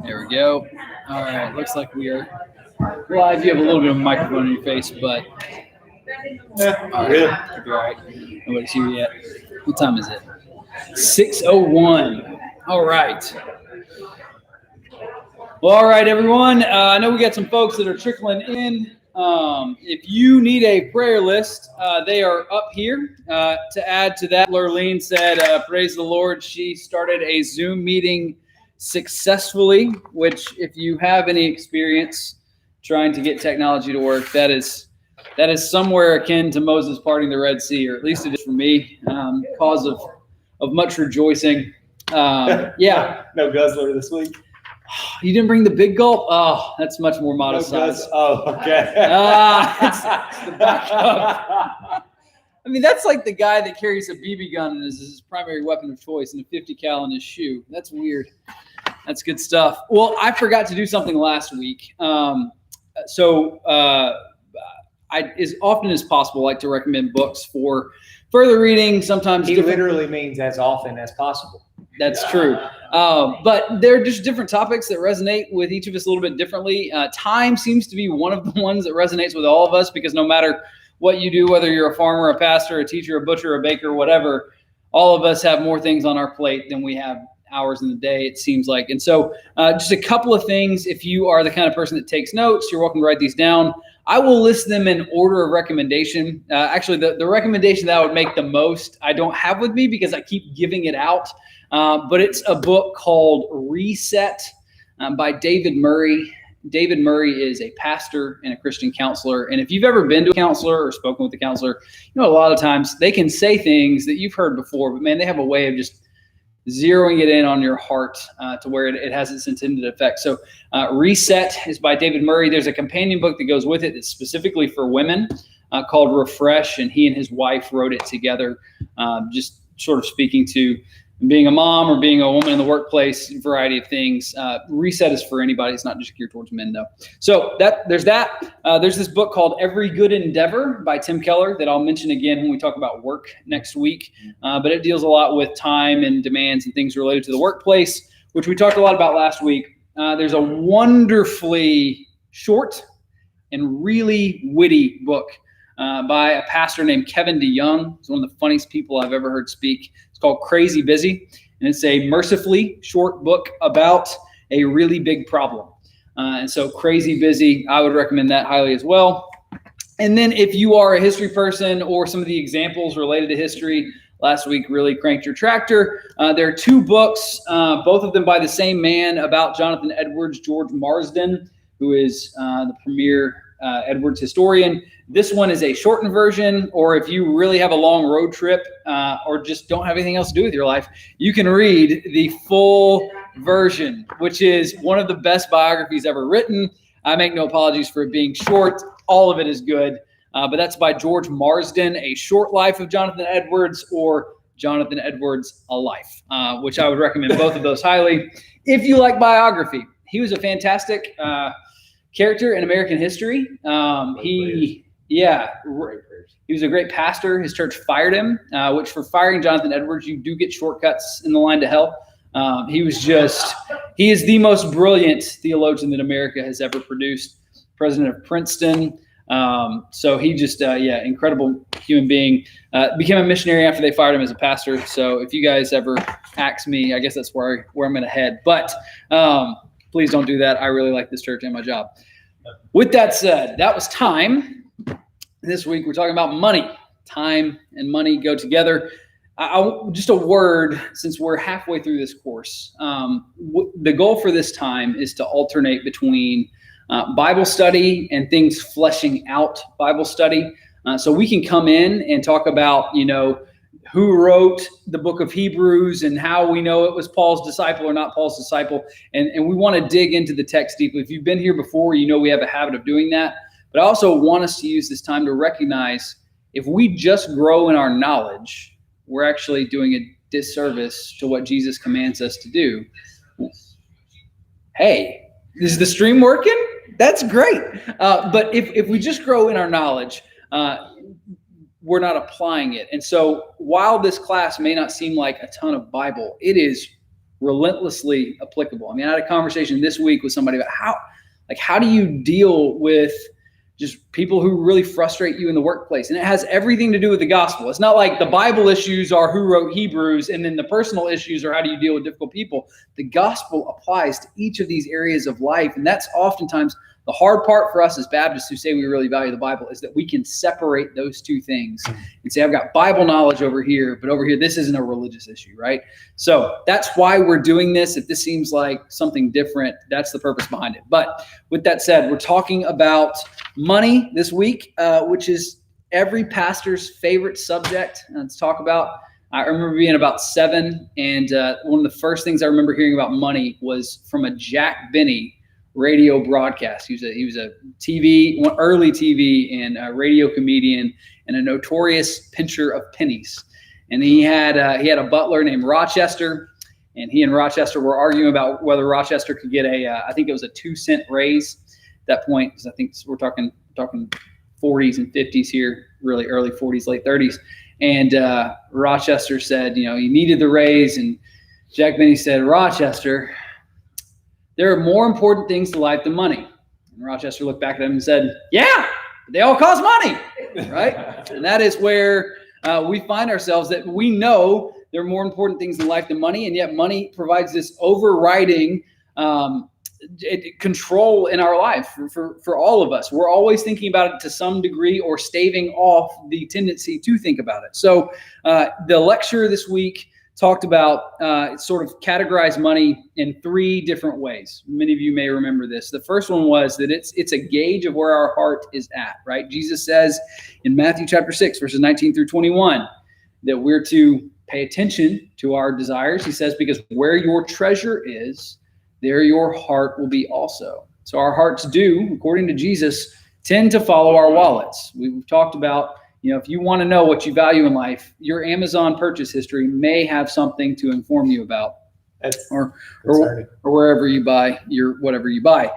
There we go. All right, looks like we are live. You have a little bit of a microphone in your face, but Good. you'll be all right. Nobody's here yet. What time is it? 6:01. All right. Well, all right, everyone. I know we got some folks that are trickling in. If you need a prayer list, they are up here. To add to that, Lurleen said, praise the Lord, she started a Zoom meeting successfully, which if you have any experience trying to get technology to work, that is somewhere akin to Moses parting the Red Sea, or at least it is for me, cause of much rejoicing. Yeah. No guzzler this week. You didn't bring the big gulp? Oh, that's much more modest size. Oh, okay. It's the backup. I mean, that's like the guy that carries a BB gun as his primary weapon of choice and a 50 cal in his shoe. That's weird. That's good stuff. Well, I forgot to do something last week. I, as often as possible, like to recommend books for further reading. Sometimes He literally means as often as possible. That's true. But there are just different topics that resonate with each of us a little bit differently. Time seems to be one of the ones that resonates with all of us, because no matter what you do, whether you're a farmer, a pastor, a teacher, a butcher, a baker, whatever, all of us have more things on our plate than we have hours in the day, it seems like. And so just a couple of things. If you are the kind of person that takes notes, you're welcome to write these down. I will list them in order of recommendation. Actually, the recommendation that I would make the most, I don't have with me because I keep giving it out. But it's a book called Reset by David Murray. David Murray is a pastor and a Christian counselor. And if you've ever been to a counselor or spoken with a counselor, you know, a lot of times they can say things that you've heard before, but man, they have a way of just zeroing it in on your heart to where it has its intended effect. So Reset is by David Murray. There's a companion book that goes with it that's specifically for women called Refresh, and he and his wife wrote it together, just sort of speaking to being a mom or being a woman in the workplace, a variety of things. Reset is for anybody. It's not just geared towards men, though. So there's that. There's this book called Every Good Endeavor by Tim Keller that I'll mention again when we talk about work next week. But it deals a lot with time and demands and things related to the workplace, which we talked a lot about last week. There's a wonderfully short and really witty book by a pastor named Kevin DeYoung. He's one of the funniest people I've ever heard speak. It's called Crazy Busy, and it's a mercifully short book about a really big problem. And so Crazy Busy, I would recommend that highly as well. And then if you are a history person or some of the examples related to history, last week really cranked your tractor. There are two books, both of them by the same man, about Jonathan Edwards, George Marsden, who is the premier Edwards historian. This one is a shortened version, or if you really have a long road trip or just don't have anything else to do with your life, you can read the full version, which is one of the best biographies ever written. I make no apologies for it being short. All of it is good. But that's by George Marsden, A Short Life of Jonathan Edwards, or Jonathan Edwards, A Life, which I would recommend both of those highly. If you like biography, he was a fantastic character in American history. He was a great pastor. His church fired him, which for firing Jonathan Edwards, you do get shortcuts in the line to hell. He is the most brilliant theologian that America has ever produced, president of Princeton. So he just, incredible human being, became a missionary after they fired him as a pastor. So if you guys ever ask me, I guess that's where I'm going to head. But please don't do that. I really like this church and my job. With that said, that was time. This week we're talking about money. Time and money go together. Just a word, since we're halfway through this course. The goal for this time is to alternate between Bible study and things fleshing out Bible study. So we can come in and talk about, who wrote the book of Hebrews and how we know it was Paul's disciple or not Paul's disciple. And we want to dig into the text deeply. If you've been here before, we have a habit of doing that. But I also want us to use this time to recognize if we just grow in our knowledge, we're actually doing a disservice to what Jesus commands us to do. Hey, is the stream working? That's great. But if we just grow in our knowledge, we're not applying it. And so while this class may not seem like a ton of Bible, it is relentlessly applicable. I mean, I had a conversation this week with somebody about how do you deal with just people who really frustrate you in the workplace? And it has everything to do with the gospel. It's not like the Bible issues are who wrote Hebrews, and then the personal issues are how do you deal with difficult people. The gospel applies to each of these areas of life. And that's oftentimes the hard part for us as Baptists who say we really value the Bible, is that we can separate those two things and say, I've got Bible knowledge over here, but over here, this isn't a religious issue, right? So that's why we're doing this. If this seems like something different, that's the purpose behind it. But with that said, we're talking about money this week, which is every pastor's favorite subject to talk about. I remember being about 7, and one of the first things I remember hearing about money was from a Jack Benny radio broadcast. He was a early TV and a radio comedian and a notorious pincher of pennies. And he had a butler named Rochester, and he and Rochester were arguing about whether Rochester could get I think it was a 2-cent raise at that point, because I think we're talking 40s and 50s here, really early 40s, late 30s. And Rochester said, he needed the raise, and Jack Benny said, Rochester, there are more important things to life than money. And Rochester looked back at him and said, yeah, they all cost money, right? And that is where we find ourselves, that we know there are more important things in life than money, and yet money provides this overriding control in our life for all of us. We're always thinking about it to some degree, or staving off the tendency to think about it. So the lecture this week talked about sort of categorize money in 3 different ways. Many of you may remember this. The first one was that it's a gauge of where our heart is at, right? Jesus says in Matthew chapter 6, verses 19 through 21, that we're to pay attention to our desires. He says, because where your treasure is, there your heart will be also. So our hearts do, according to Jesus, tend to follow our wallets. We've talked about, if you want to know what you value in life, your Amazon purchase history may have something to inform you about, or wherever you buy whatever you buy.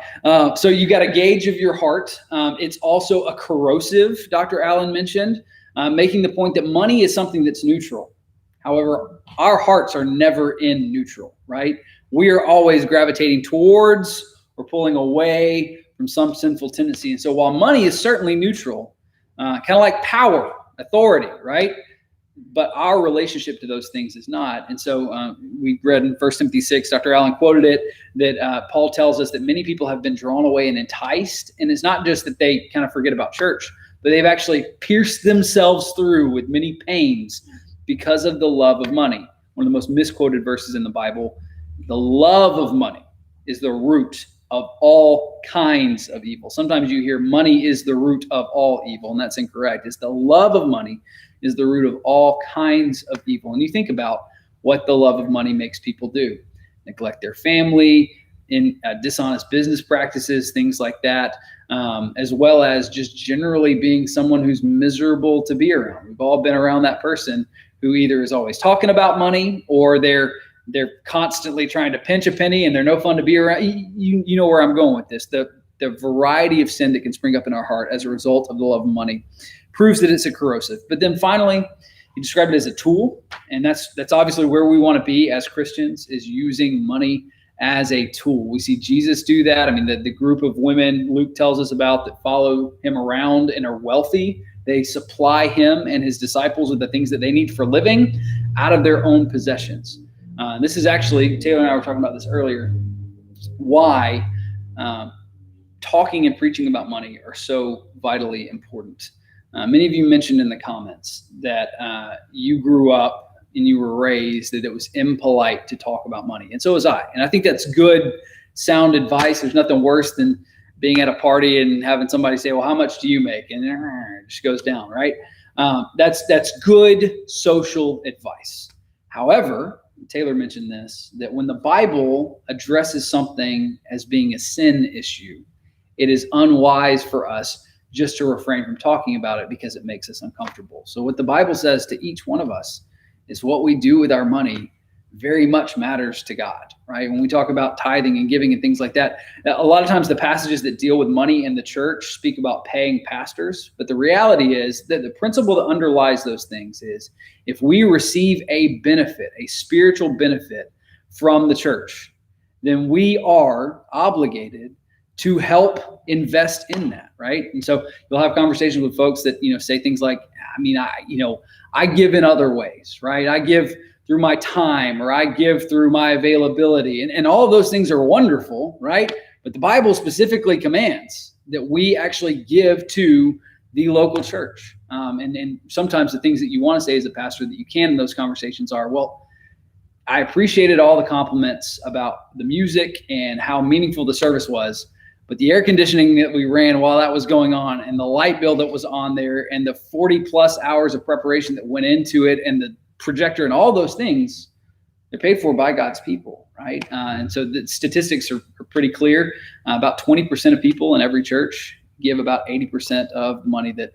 So you got a gauge of your heart. It's also a corrosive, Dr. Allen mentioned, making the point that money is something that's neutral. However, our hearts are never in neutral, right? We are always gravitating towards or pulling away from some sinful tendency. And so while money is certainly neutral, kind of like power, authority, right? But our relationship to those things is not. And so we read in 1 Timothy 6, Dr. Allen quoted it, that Paul tells us that many people have been drawn away and enticed. And it's not just that they kind of forget about church, but they've actually pierced themselves through with many pains because of the love of money. One of the most misquoted verses in the Bible, the love of money is the root of all kinds of evil. Sometimes you hear money is the root of all evil, and that's incorrect. It's the love of money is the root of all kinds of evil. And you think about what the love of money makes people do. Neglect their family, in dishonest business practices, things like that, as well as just generally being someone who's miserable to be around. We've all been around that person who either is always talking about money, or they're constantly trying to pinch a penny, and they're no fun to be around. You know where I'm going with this. The variety of sin that can spring up in our heart as a result of the love of money proves that it's a corrosive. But then finally, he described it as a tool, and that's obviously where we want to be as Christians, is using money as a tool. We see Jesus do that. I mean, the group of women Luke tells us about that follow him around and are wealthy, they supply him and his disciples with the things that they need for living out of their own possessions. This is actually, Taylor and I were talking about this earlier, why talking and preaching about money are so vitally important. Many of you mentioned in the comments that you grew up and you were raised that it was impolite to talk about money. And so was I. And I think that's good, sound advice. There's nothing worse than being at a party and having somebody say, well, how much do you make? And it just goes down, right? That's good social advice. However, Taylor mentioned this, that when the Bible addresses something as being a sin issue, it is unwise for us just to refrain from talking about it because it makes us uncomfortable. So what the Bible says to each one of us is what we do with our money very much matters to God, right? When we talk about tithing and giving and things like that, a lot of times the passages that deal with money in the church speak about paying pastors. But the reality is that the principle that underlies those things is if we receive a benefit, a spiritual benefit from the church, then we are obligated to help invest in that, right? And so you'll have conversations with folks that, say things like, I give in other ways, right? I give through my time, or I give through my availability. And all of those things are wonderful, right? But the Bible specifically commands that we actually give to the local church. And sometimes the things that you want to say as a pastor that you can in those conversations are, well, I appreciated all the compliments about the music and how meaningful the service was, but the air conditioning that we ran while that was going on, and the light bill that was on there, and the 40 plus hours of preparation that went into it, and the projector and all those things, they're paid for by God's people, right? And so the statistics are pretty clear. About 20% of people in every church give about 80% of the money that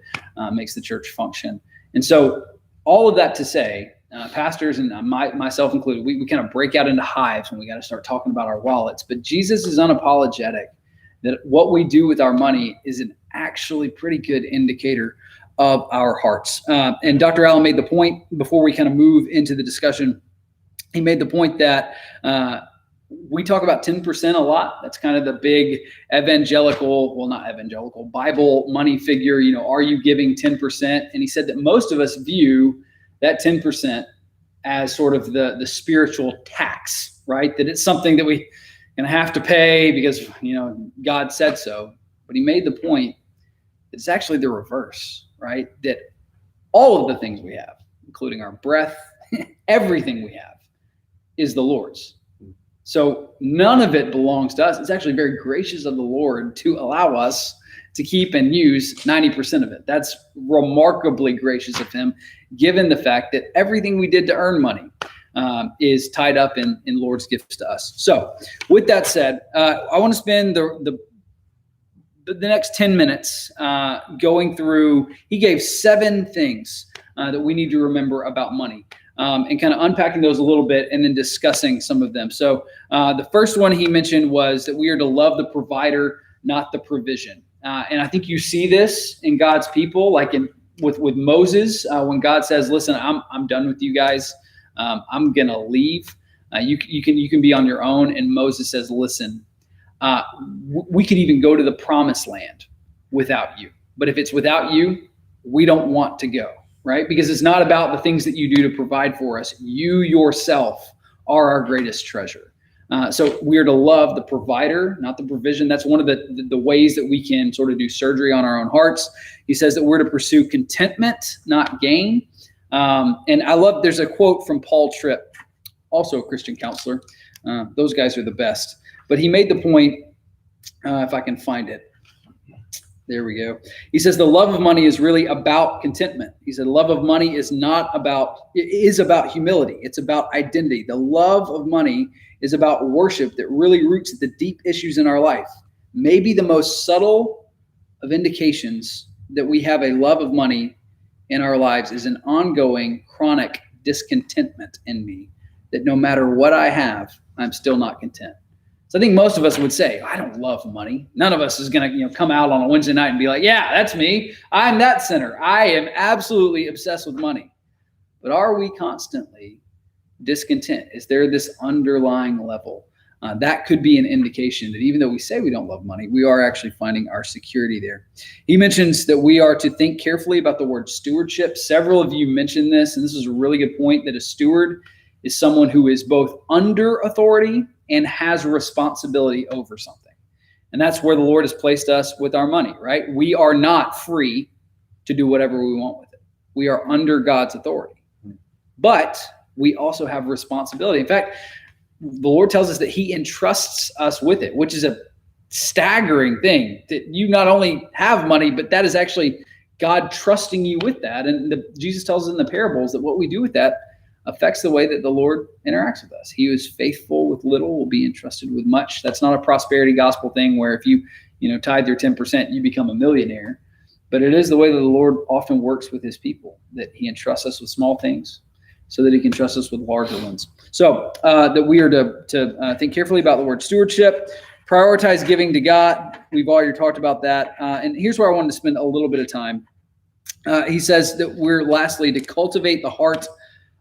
makes the church function. And so all of that to say, pastors and myself included, we kind of break out into hives when we got to start talking about our wallets. But Jesus is unapologetic that what we do with our money is an actually pretty good indicator of our hearts. And Dr. Allen made the point before we kind of move into the discussion. He made the point that we talk about 10% a lot. That's kind of the big Bible money figure. Are you giving 10%? And he said that most of us view that 10% as sort of the spiritual tax, right? That it's something that we going to have to pay because, God said so. But he made the point that it's actually the reverse, right? That all of the things we have, including our breath, everything we have is the Lord's. So none of it belongs to us. It's actually very gracious of the Lord to allow us to keep and use 90% of it. That's remarkably gracious of him, given the fact that everything we did to earn money is tied up in Lord's gifts to us. So with that said, I want to spend the next 10 minutes going through, he gave 7 things that we need to remember about money. And kind of unpacking those a little bit and then discussing some of them. So the first one he mentioned was that we are to love the provider, not the provision. And I think you see this in God's people, like with Moses, when God says, listen, I'm done with you guys. I'm going to leave. You can be on your own. And Moses says, listen, we could even go to the promised land without you. But if it's without you, we don't want to go. Right? Because it's not about the things that you do to provide for us. You yourself are our greatest treasure. So we are to love the provider, not the provision. That's one of the ways that we can sort of do surgery on our own hearts. He says that we're to pursue contentment, not gain. And I love, there's a quote from Paul Tripp, also a Christian counselor. Those guys are the best. But he made the point, if I can find it. There we go. He says the love of money is really about contentment. He said love of money is about humility. It's about identity. The love of money is about worship that really roots at the deep issues in our life. Maybe the most subtle of indications that we have a love of money in our lives is an ongoing chronic discontentment in me, that no matter what I have, I'm still not content. So I think most of us would say, I don't love money. None of us is going to come out on a Wednesday night and be like, yeah, that's me. I'm that sinner. I am absolutely obsessed with money. But are we constantly discontent? Is there this underlying level? That could be an indication that even though we say we don't love money, we are actually finding our security there. He mentions that we are to think carefully about the word stewardship. Several of you mentioned this, and this is a really good point, that a steward is someone who is both under authority and has responsibility over something. And that's where the Lord has placed us with our money, right? We are not free to do whatever we want with it. We are under God's authority. But we also have responsibility. In fact, the Lord tells us that he entrusts us with it, which is a staggering thing, that you not only have money, but that is actually God trusting you with that. And Jesus tells us in the parables that what we do with that affects the way that the Lord interacts with us. He who is faithful with little will be entrusted with much. That's not a prosperity gospel thing where if you tithe your 10%, you become a millionaire. But it is the way that the Lord often works with his people, that he entrusts us with small things so that he can trust us with larger ones. So that we are to think carefully about the word stewardship, prioritize giving to God. We've already talked about that. And here's where I wanted to spend a little bit of time. He says that we're lastly to cultivate the heart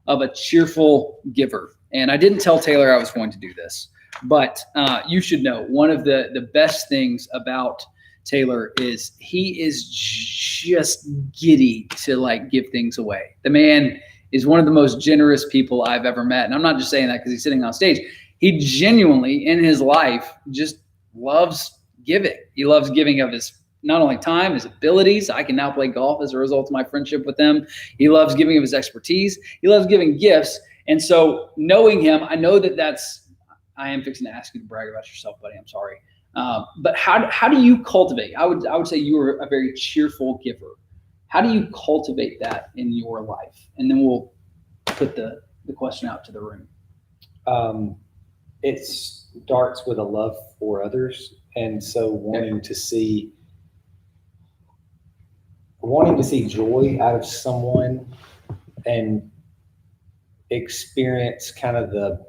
of a cheerful giver. And I didn't tell Taylor I was going to do this, but you should know one of the best things about Taylor is he is just giddy to like give things away. The man is one of the most generous people I've ever met. And I'm not just saying that because he's sitting on stage. He genuinely in his life just loves giving. He loves giving of his not only time, his abilities. I can now play golf as a result of my friendship with him. He loves giving of his expertise. He loves giving gifts. And so knowing him, I know I am fixing to ask you to brag about yourself, buddy. I'm sorry. But how do you cultivate? I would say you are a very cheerful giver. How do you cultivate that in your life? And then we'll put the question out to the room. It starts with a love for others. And so wanting to see joy out of someone and experience kind of the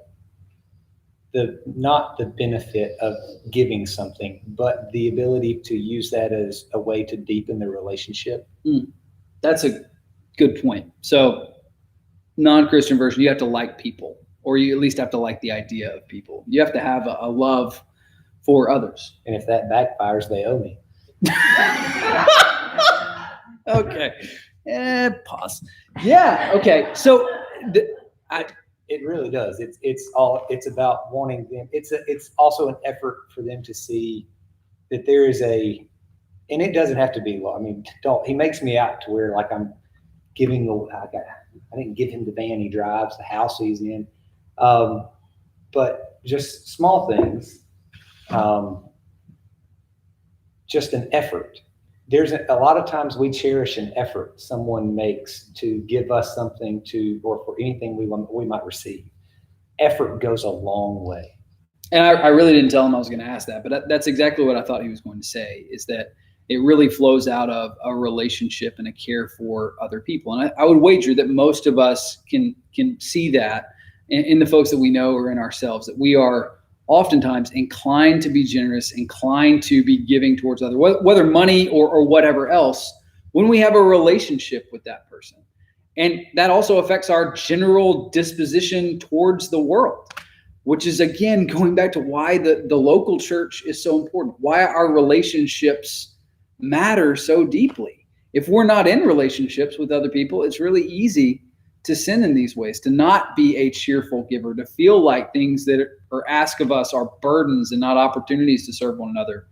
not the benefit of giving something, but the ability to use that as a way to deepen the relationship. That's a good point. So non-Christian version, you have to like people, or you at least have to like the idea of people. You have to have a love for others. And if that backfires, they owe me. Okay. Pause. Yeah. Okay. So it really does. It's about wanting them. It's also an effort for them to see that there is and it doesn't have to be. I mean, he makes me out to where like I'm giving. I didn't give him the van he drives, the house he's in, but just small things. Just an effort. There's a lot of times we cherish an effort someone makes to give us something or for anything we might receive. Effort goes a long way. And I really didn't tell him I was going to ask that, but that's exactly what I thought he was going to say, is that it really flows out of a relationship and a care for other people. And I would wager that most of us can see that in the folks that we know or in ourselves, that we are oftentimes inclined to be generous, inclined to be giving towards others, whether money or whatever else, when we have a relationship with that person. And that also affects our general disposition towards the world, which is, again, going back to why the local church is so important, why our relationships matter so deeply. If we're not in relationships with other people, it's really easy to sin in these ways, to not be a cheerful giver, to feel like things that are asked of us are burdens and not opportunities to serve one another.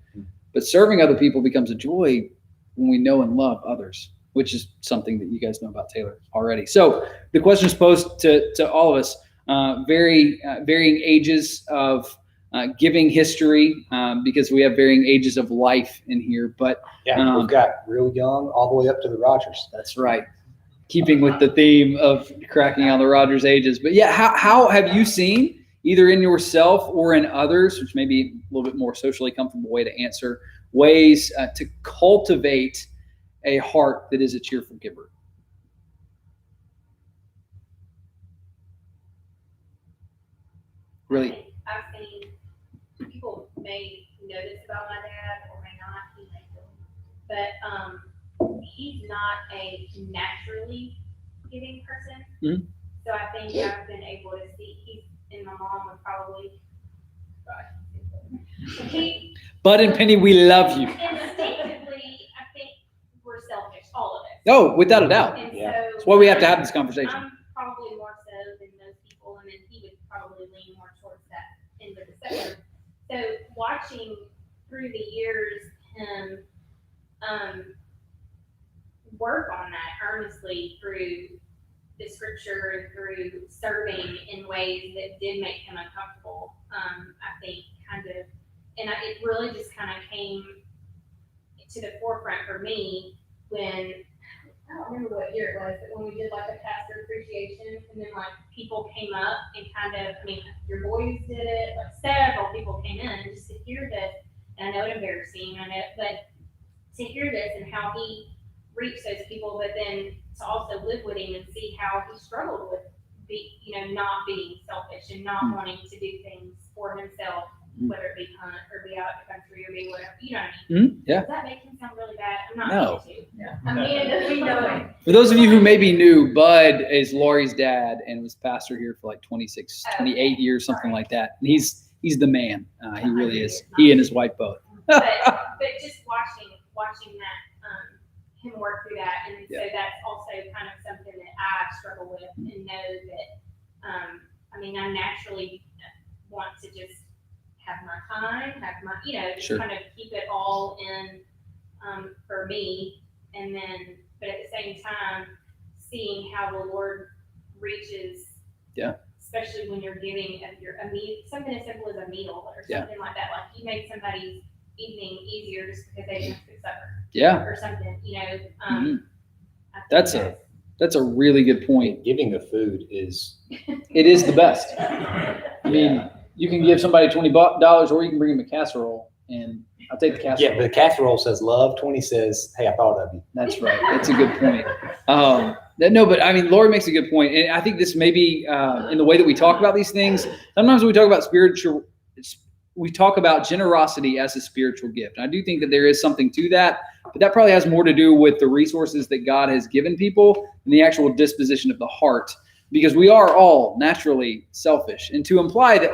But serving other people becomes a joy when we know and love others, which is something that you guys know about Taylor already. So the question is posed to all of us, varying ages of giving history, because we have varying ages of life in here. But we've got real young all the way up to the Rogers. That's right. Keeping with the theme of cracking on the Rogers ages. But yeah, how have you seen, either in yourself or in others, which may be a little bit more socially comfortable way to answer, ways to cultivate a heart that is a cheerful giver? Really? I've seen people may notice about my dad or may not, he may do, but he's not a naturally giving person. Mm-hmm. So I think I've been able to see, and my mom would probably, Bud and Penny, we love you. Instinctively, I think we're selfish, all of us. Oh, without a doubt. And Yeah. so That's why we have to have this conversation. I'm probably more so than those people, and then he would probably lean more towards that end of the spectrum. So watching through the years him work on that earnestly through the scripture and through serving in ways that did make him uncomfortable, I think it really just kind of came to the forefront for me when, I don't remember what year it was, but when we did like a pastor appreciation, and then like people came up and your boys did it, like several people came in, and just to hear this, and I know it's embarrassing, but to hear this and how he reached those people, but then to also live with him and see how he struggled with not being selfish and not wanting to do things for himself, whether it be hunt or be out in the country or be whatever, you know what I mean? Yeah. Does that make him sound really bad? I'm not No. going to. Amanda, we know it. For those of you who may be new, Bud is Lori's dad and was pastor here for like 26, 28 years, something like that. And he's the man. He really is. He and his wife both. but just watching that, him work through that, and so that's also kind of something that I struggle with and know that, I mean, I naturally want to just have my time, just Sure. kind of keep it all in, for me, and then, but at the same time, seeing how the Lord reaches. Yeah. Especially when you're giving a meal, something as simple as a meal or something like that, like you made somebody's evening easier just because they didn't cook supper. Yeah. Or something, Mhm. I think That's a really good point. Giving the food is, It is the best. I mean, you can give somebody $20 or you can bring them a casserole, and I'll take the casserole. yeah, but the casserole says love, 20 says, hey, I thought of you. That's right. That's a good point. No, but I mean, Lori makes a good point. And I think this may be in the way that we talk about these things. Sometimes when we talk about spiritual, we talk about generosity as a spiritual gift. And I do think that there is something to that, but that probably has more to do with the resources that God has given people and the actual disposition of the heart, because we are all naturally selfish. And to imply that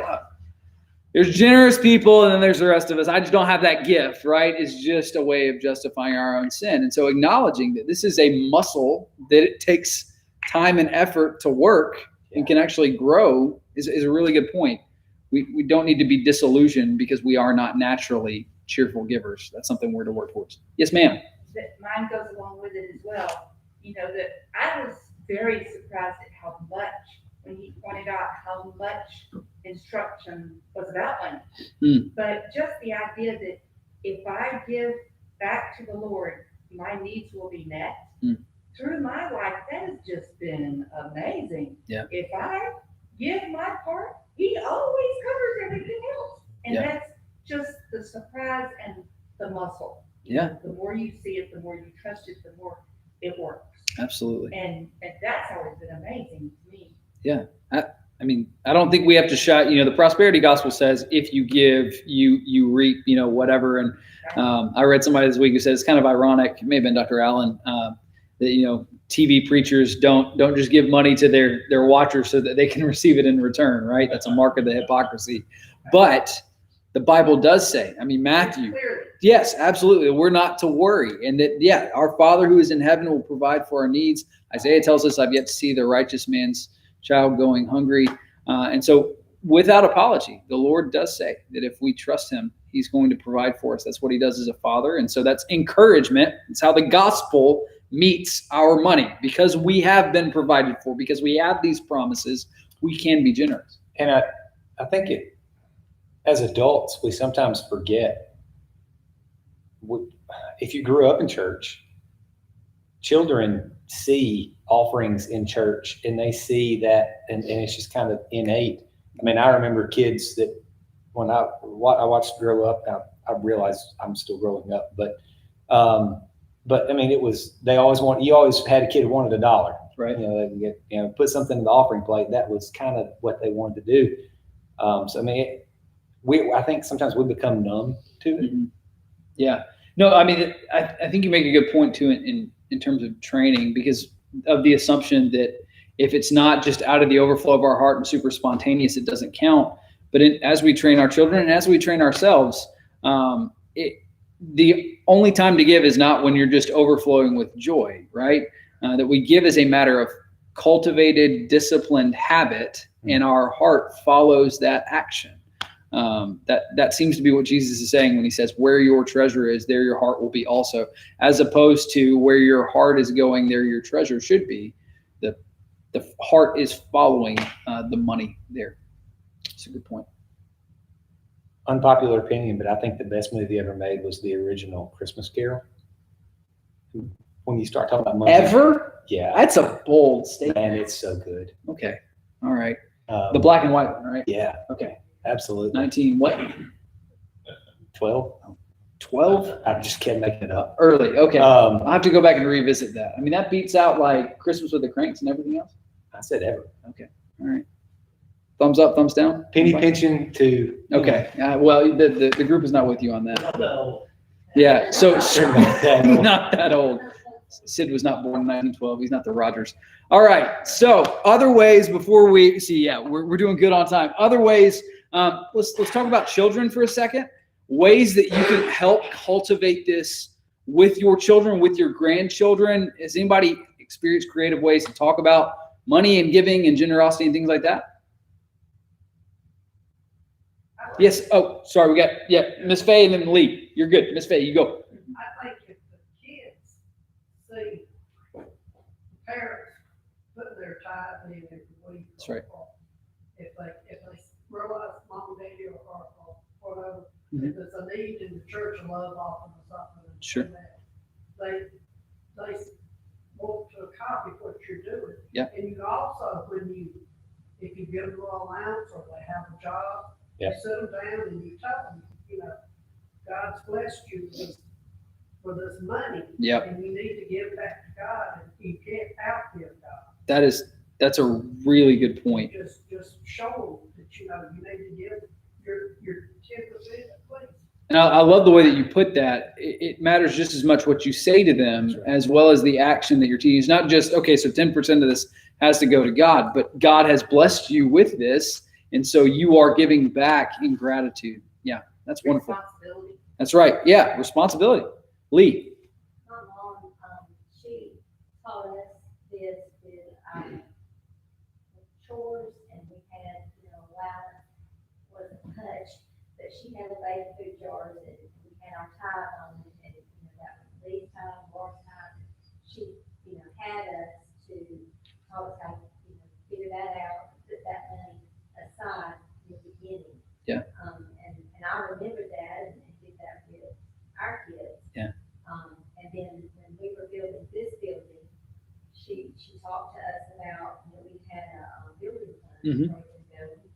there's generous people and then there's the rest of us, I just don't have that gift, right? It's just a way of justifying our own sin. And so acknowledging that this is a muscle that it takes time and effort to work and can actually grow is a really good point. We don't need to be disillusioned because we are not naturally cheerful givers. That's something we're to work towards. Yes, ma'am. That mine goes along with it as well. That I was very surprised at how much, when he pointed out how much instruction was about money. But just the idea that if I give back to the Lord, my needs will be met. Through my life, that has just been amazing. Yeah. If I give my part, he always covers everything else. And that's just the surprise and the muscle. Yeah. The more you see it, the more you trust it, the more it works. Absolutely. And that's always been amazing to me. Yeah. I mean, I don't think we have to shout, the prosperity gospel says, if you give, you reap, whatever. And I read somebody this week who says it's kind of ironic, it may have been Dr. Allen, that, TV preachers don't just give money to their watchers so that they can receive it in return, right? That's a mark of the hypocrisy. But the Bible does say, Matthew, Clearly. yes, absolutely. We're not to worry. And that, our Father who is in heaven will provide for our needs. Isaiah tells us, I've yet to see the righteous man's child going hungry. And so without apology, the Lord does say that if we trust him, he's going to provide for us. That's what he does as a father. And so that's encouragement. It's how the gospel meets our money, because we have been provided for, because we have these promises, we can be generous. And I think as adults, we sometimes forget, if you grew up in church, children see offerings in church and they see that, and it's just kind of innate. I remember kids that when I watched grow up, I realized I'm still growing up, but it was, you always had a kid who wanted $1, right? They can get, put something in the offering plate. That was kind of what they wanted to do. I think sometimes we become numb to it. Mm-hmm. Yeah. No, I think you make a good point too in terms of training, because of the assumption that if it's not just out of the overflow of our heart and super spontaneous, it doesn't count. But as we train our children and as we train ourselves, the only time to give is not when you're just overflowing with joy, right? That we give as a matter of cultivated, disciplined habit, and our heart follows that action. That seems to be what Jesus is saying when he says, where your treasure is, there your heart will be also, as opposed to where your heart is going, there your treasure should be. The heart is following the money there. That's a good point. Unpopular opinion, but I think the best movie ever made was the original Christmas Carol. When you start talking about money. Ever? Yeah. That's a bold statement. And it's so good. Okay. All right. The black and white one, right? Yeah. Okay. Absolutely. 19 what? 12? 12? I just kept making it up. Early. Okay. I'll have to go back and revisit that. That beats out like Christmas with the Cranks and everything else. I said ever. Okay. All right. Thumbs up, thumbs down? Penny pinching to. Okay. Well, the group is not with you on that. Yeah. So Not that old. not that old. Sid was not born in 1912. He's not the Rogers. All right. So other ways before we see, yeah, we're doing good on time. Other ways. Let's talk about children for a second. Ways that you can help cultivate this with your children, with your grandchildren. Has anybody experienced creative ways to talk about money and giving and generosity and things like that? Yes. Oh, sorry. We got, Miss Faye and then Lee. You're good. Miss Faye, you go. I think if the kids see parents put their tithe in every week. That's right. If they realize mom and daddy or whatever, Mhm. if there's a need in the church of love offering or something. Sure. They want to copy what you're doing. Yeah. And you also, if you give them an allowance or they have a job, Yeah. you sit them down and you tell them, God's blessed you with this money. Yep. And you need to give back to God, and you can't outgive God. That's a really good point. Just show them that, you need to give your 10%, please. And I love the way that you put that. It matters just as much what you say to them as well as the action that you're teaching. It's not just, okay, so 10% of this has to go to God, but God has blessed you with this. And so you are giving back in gratitude. Yeah, that's wonderful. Responsibility. That's right. Yeah, responsibility. Lee. My mom, she taught us this with chores, and we had, allowance wasn't much, but she had a bag of food jars, and we had our tithe on it, and, that was leave time, work time. She, had us to taught us how to, figure that out, put that money aside in the beginning. Yeah. And I remember that and did that with our kids. Yeah. And then when we were building this building, she talked to us about, we had a building fund Mhm. for the building.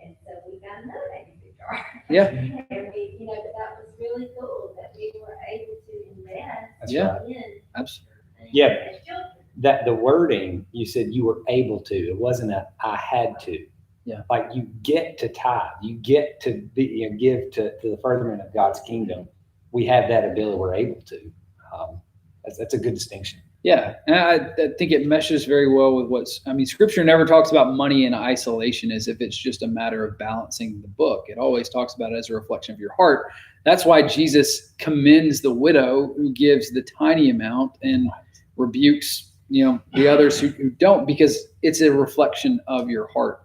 And so we got another baby jar. Yeah. And we, but that was really cool that we were able to invest That's Yeah. right. in. Absolutely. Yeah. as children. That the wording, you said you were able to, it wasn't I had to. Yeah. Like you get to tithe, you get to be, give to the furtherment of God's kingdom. We have that ability, we're able to. That's a good distinction. Yeah, and I think it meshes very well with Scripture never talks about money in isolation as if it's just a matter of balancing the book. It always talks about it as a reflection of your heart. That's why Jesus commends the widow who gives the tiny amount and rebukes, the others who don't, because it's a reflection of your heart,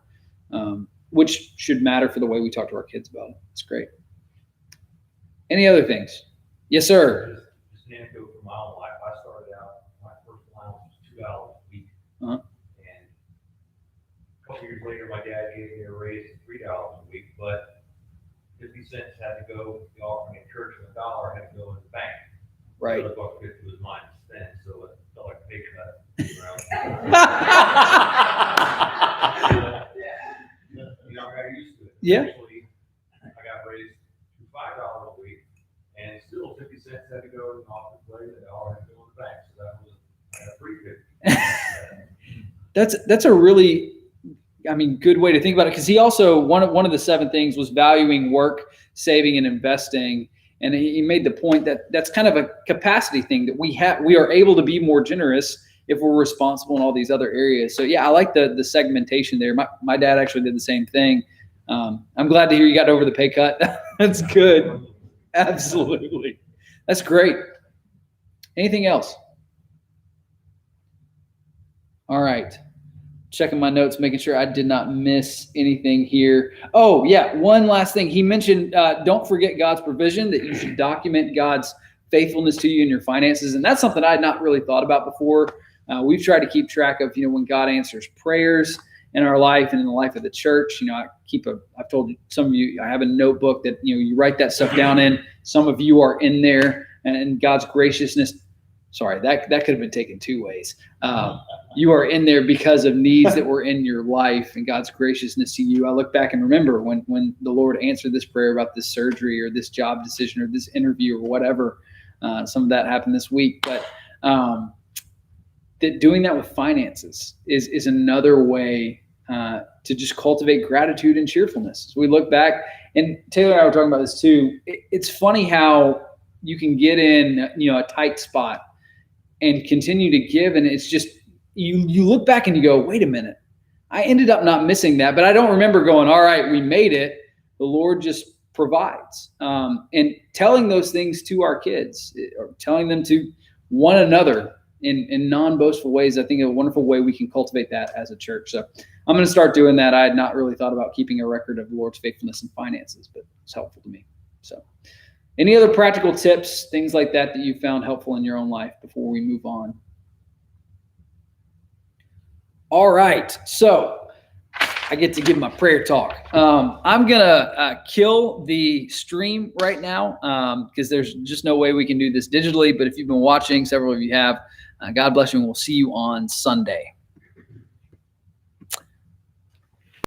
which should matter for the way we talk to our kids about it. It's great. Any other things? Yes, sir. Just an anecdote from my own life. I started out, my first allowance was $2 a week. Uh-huh. And a couple years later, my dad gave me a raise of $3 a week, but 50 cents had to go, the offering at church and $1 had to go in the bank. Right. So $1.50 was mine to spend, so it felt like a pay cut. I got used to it. Yeah. Eventually, I got raised to $5 a week, and still 50 cents had to go in the office plate, and $1 had to go in the bank, so that was a $3.50. That's a really, good way to think about it. Because he also, one of the 7 things was valuing work, saving, and investing. And he made the point that that's kind of a capacity thing that we are able to be more generous if we're responsible in all these other areas. So yeah, I like the segmentation there. My dad actually did the same thing. I'm glad to hear you got over the pay cut. That's good. Absolutely. That's great. Anything else? All right. Checking my notes, making sure I did not miss anything here. Oh yeah, one last thing. He mentioned, don't forget God's provision, that you should document God's faithfulness to you in your finances. And that's something I had not really thought about before. We've tried to keep track of, when God answers prayers in our life and in the life of the church. I've told some of you, I have a notebook that, you write that stuff down in. Some of you are in there, and God's graciousness. Sorry, that could have been taken 2 ways. You are in there because of needs that were in your life and God's graciousness to you. I look back and remember when the Lord answered this prayer about this surgery or this job decision or this interview or whatever. Some of that happened this week, but that doing that with finances is another way to just cultivate gratitude and cheerfulness. So we look back, and Taylor and I were talking about this too. It's funny how you can get in, a tight spot, and continue to give. And it's just, you look back and you go, wait a minute, I ended up not missing that, but I don't remember going, all right, we made it. The Lord just provides. And telling those things to our kids, or telling them to one another in non-boastful ways, I think a wonderful way we can cultivate that as a church. So I'm going to start doing that. I had not really thought about keeping a record of the Lord's faithfulness and finances, but it's helpful to me. So any other practical tips, things like that you found helpful in your own life before we move on? All right. So I get to give my prayer talk. I'm going to kill the stream right now because there's just no way we can do this digitally. But if you've been watching, several of you have, God bless you, and we'll see you on Sunday.